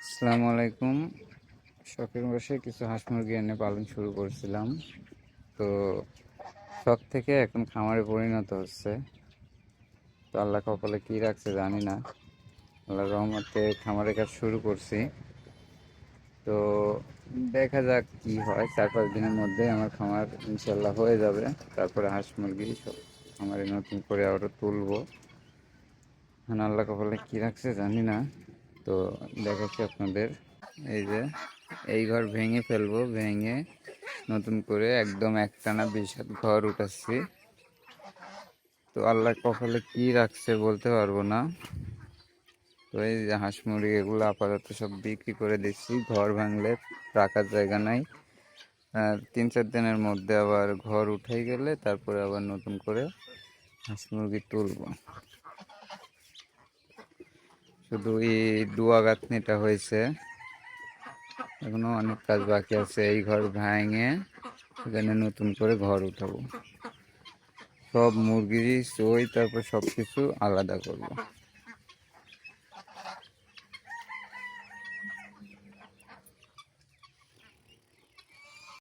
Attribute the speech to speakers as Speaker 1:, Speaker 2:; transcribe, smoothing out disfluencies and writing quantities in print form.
Speaker 1: আসসালামু আলাইকুম। শখের বসে কিছু হাঁস মুরগি এনে পালন শুরু করছিলাম। তো শখ থেকে এখন খামারে পরিণত হচ্ছে। তো আল্লাহ কপালে কী রাখছে জানি না। আল্লাহর রহমতে খামারের কাজ শুরু করছি। তো দেখা যাক কি হয়। 4-5 দিনের মধ্যে আমার খামার ইনশাল্লাহ হয়ে যাবে। তারপরে হাঁস মুরগি সব খামারে নতুন করে আবারও তুলবো। এখন আল্লাহ কপালে কী রাখছে জানি না। তো দেখাচ্ছি আপনাদের। এই যে এই ঘর ভেঙে ফেলবো, ভেঙে নতুন করে একদম একটানা 20 ঘর উঠাচ্ছি। তো আল্লাহ কপালে কি রাখছে বলতে পারবো না। তো এই যে হাঁস মুরগি এগুলো আপাতত সব বিক্রি করে দিচ্ছি। ঘর ভাঙলে রাখার জায়গা নাই। আর 3-4 দিনের মধ্যে আবার ঘর উঠে গেলে তারপরে আবার নতুন করে হাঁস মুরগি তুলবো। শুধু এই ডুয়া গাঁথনিটা হয়েছে, এখনো অনেক কাজ বাকি আছে। এই ঘর ভেঙে এখানে নতুন করে ঘর উঠাবো, সব মুরগির চই তারপর সব কিছু আলাদা করব।